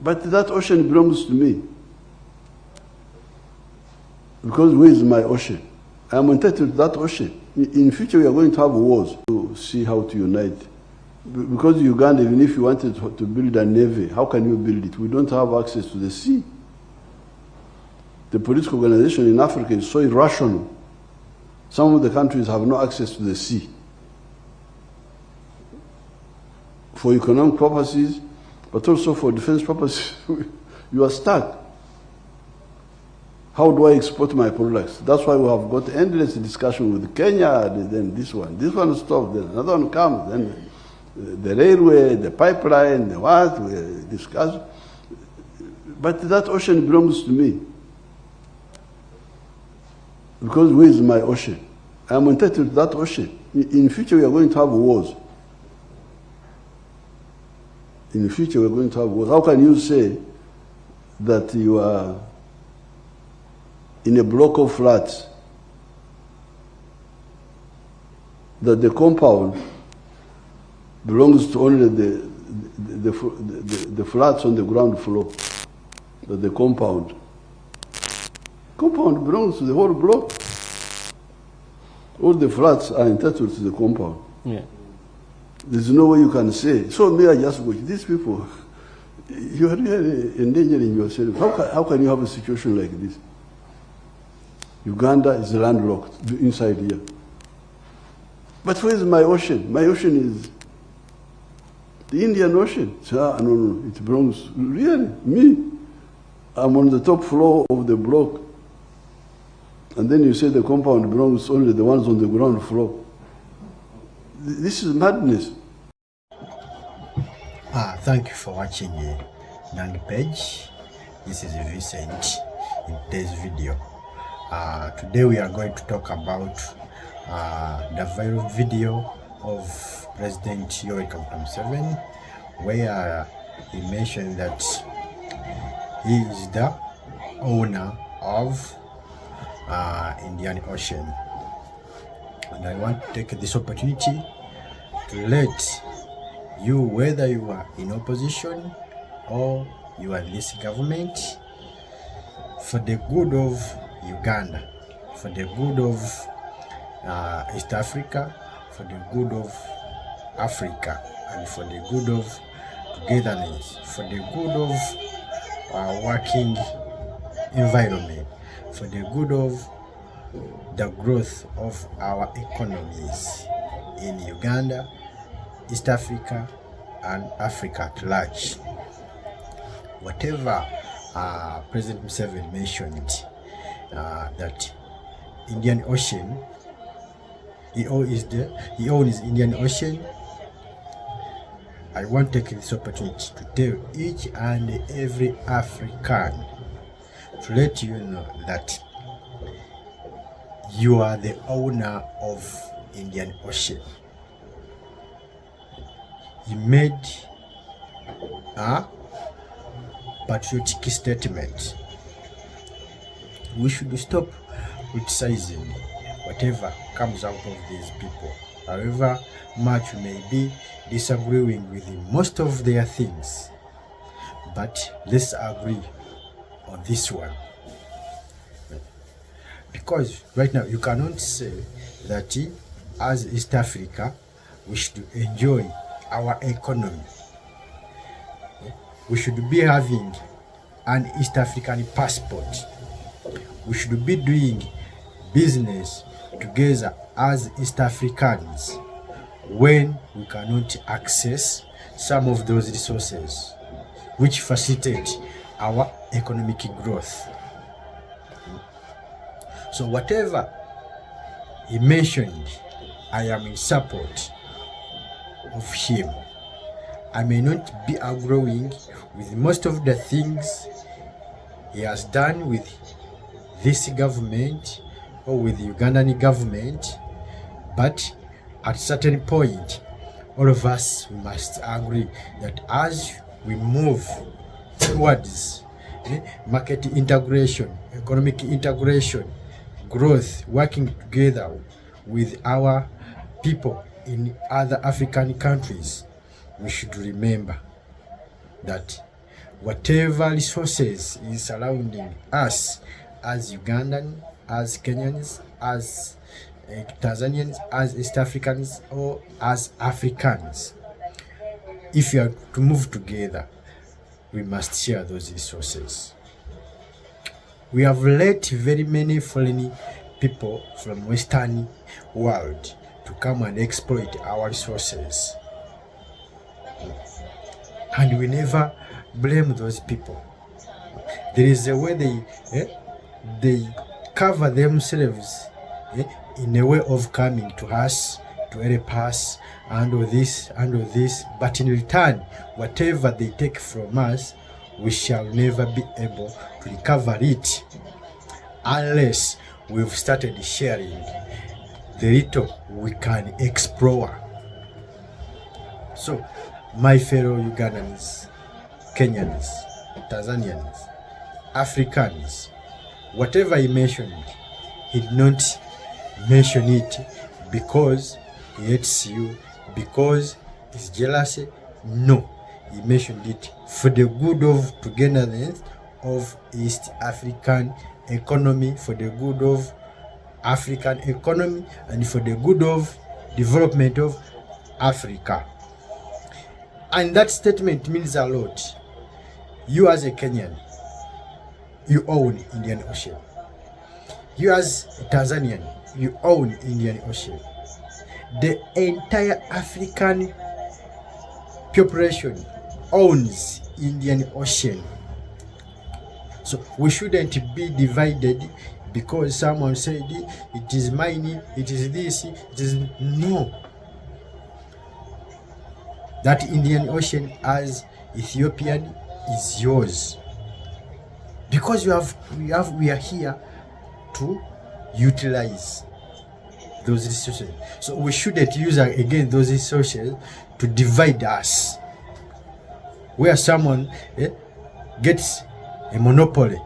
But that ocean belongs to me. Because where is my ocean? I am entitled to that ocean. In future, we are going to have wars to see how to unite. Because Uganda, even if you wanted to build a navy, how can you build it? We don't have access to the sea. The political organization in Africa is so irrational. Some of the countries have no access to the sea. For economic purposes, but also for defense purposes, you are stuck. How do I export my products? That's why we have got endless discussion with Kenya, then this one stops, then another one comes, then the railway, the pipeline, the what, we discuss. But that ocean belongs to me. Because where is my ocean? I am entitled to that ocean. In future, we are going to have wars. In the future, we are going to have wars. How can you say that you are in a block of flats, that the compound belongs to only the flats on the ground floor, that the compound belongs to the whole block. All the flats are entitled to the compound. Yeah. There's no way you can say, so may I just watch these people, you are really endangering yourself. How can you have a situation like this? Uganda is landlocked inside here. But where is my ocean? My ocean is the Indian Ocean. So, no, it belongs, really, me. I'm on the top floor of the block. And then you say the compound belongs only the ones on the ground floor. This is madness. Thank you for watching Nang page. This is Vincent in today's video. Today we are going to talk about the viral video of President Yoweri Museveni, where he mentioned that he is the owner of Indian Ocean. And I want to take this opportunity to let you, whether you are in opposition or you are in this government, for the good of Uganda, for the good of East Africa, for the good of Africa, and for the good of togetherness, for the good of our working environment, for the good of the growth of our economies in Uganda, East Africa, and Africa at large. Whatever President Museveni mentioned, that Indian Ocean, he owns Indian Ocean. I want to take this opportunity to tell each and every African, to let you know that you are the owner of Indian Ocean. He made a patriotic statement. We should stop criticizing whatever comes out of these people, however much we may be disagreeing with most of their things, but let's agree on this one. Because right now you cannot say that as East Africa we should enjoy our economy. We should be having an East African passport. We should be doing business together as East Africans when we cannot access some of those resources which facilitate our economic growth. So whatever he mentioned, I am in support of him. I may not be agreeing with most of the things he has done with this government or with the Ugandan government, but at a certain point, all of us we must agree that as we move towards market integration, economic integration, growth, working together with our people in other African countries, we should remember that whatever resources is surrounding us as Ugandan, as Kenyans, as Tanzanians, as East Africans, or as Africans. If you are to move together, we must share those resources. We have let very many foreign people from Western world to come and exploit our resources. And we never blame those people. There is a way they cover themselves in a way of coming to us, to help us, and all this, but in return, whatever they take from us, we shall never be able to recover it unless we've started sharing the little we can explore. So, my fellow Ugandans, Kenyans, Tanzanians, Africans, whatever he mentioned, he did not mention it because he hates you, because he's jealous. No, he mentioned it for the good of togetherness of East African economy, for the good of African economy, and for the good of development of Africa. And that statement means a lot. You as a Kenyan, you own Indian Ocean. You as a Tanzanian, you own Indian Ocean. The entire African population owns Indian Ocean. So we shouldn't be divided because someone said it is mine, it is this, it is no. That Indian Ocean as Ethiopian is yours. Because we are here to utilize those resources. So we shouldn't use again those resources to divide us. Where someone gets a monopoly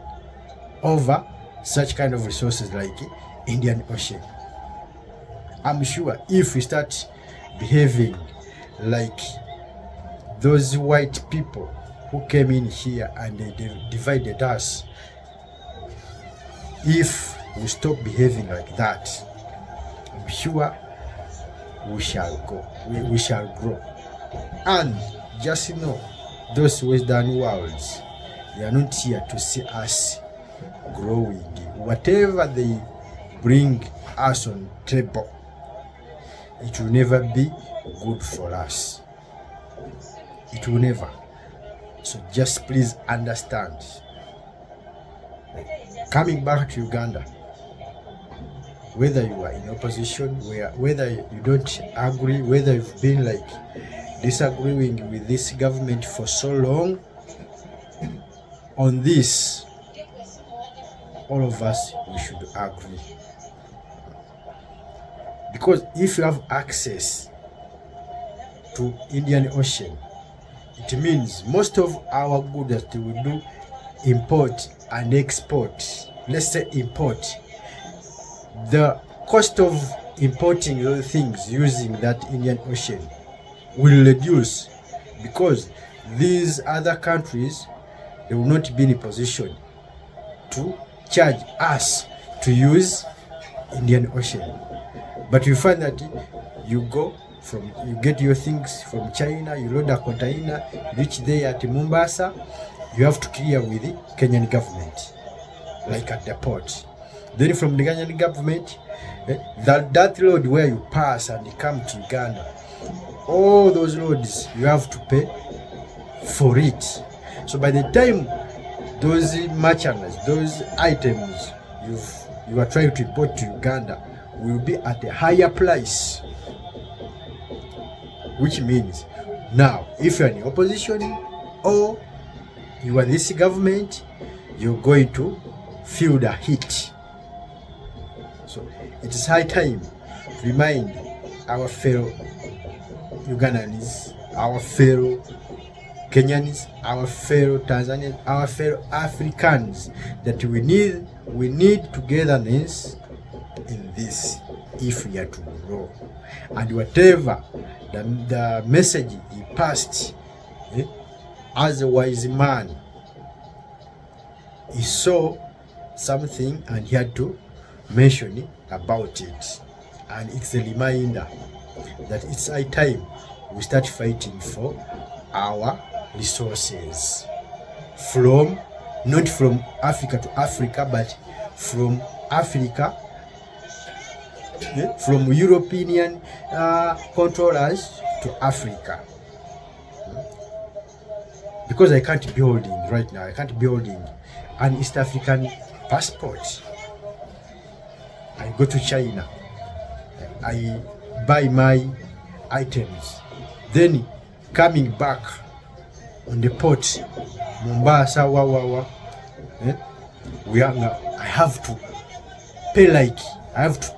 over such kind of resources like Indian Ocean. I'm sure if we start behaving like those white people who came in here and they divided us, if we stop behaving like that, I'm sure we shall go. We shall grow. And just know, those Western worlds, they are not here to see us growing. Whatever they bring us on table, it will never be good for us. It will never. So just please understand. Coming back to Uganda, whether you are in opposition, whether you don't agree, whether you've been like disagreeing with this government for so long, on this, all of us, we should agree. Because if you have access to Indian Ocean, it means most of our goods that we do import and export, let's say import, the cost of importing those things using that Indian Ocean will reduce, because these other countries, they will not be in a position to charge us to use Indian Ocean. But you find that you get your things from China, you load a container, reach there at Mombasa, you have to clear with the Kenyan government, like at the port. Then from the Kenyan government, that road where you pass and you come to Uganda, all those roads you have to pay for it. So by the time those merchandise, those items you are trying to import to Uganda will be at a higher price, which means now if you're in the opposition or you are this government, you're going to feel the heat. So it is high time to remind our fellow Ugandans, our fellow Kenyans, our fellow Tanzanians, our fellow Africans, that we need togetherness in this if we are to grow. And whatever the message he passed as a wise man he saw something and he had to mention about it. And it's a reminder that it's high time we start fighting for our resources not from Africa to Africa, but from Africa, from European controllers to Africa. Because I can't be holding right now, I can't be holding an East African passport. I go to China, I buy my items, then coming back on the port, Mombasa, I have to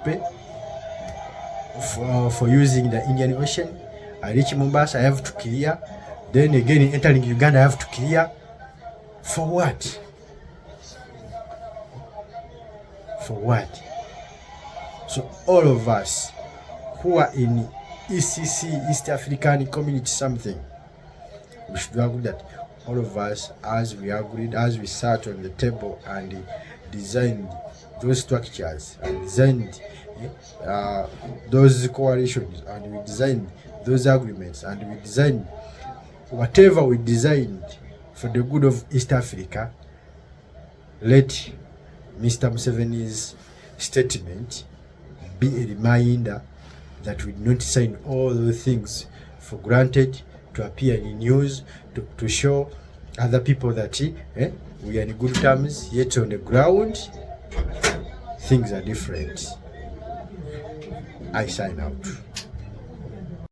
pay, for using the Indian Ocean. I reach Mombasa, I have to clear. Then again, entering Uganda, I have to clear. For what? For what? So all of us who are in ECC, East African Community something, we should agree that all of us, as we agreed, as we sat on the table and designed those structures and designed those coalitions, and we designed those agreements, and we designed whatever we designed for the good of East Africa, let Mr. Museveni's statement be a reminder that we did not sign all those things for granted, to appear in news, to show other people that we are in good terms, yet on the ground things are different. I sign out.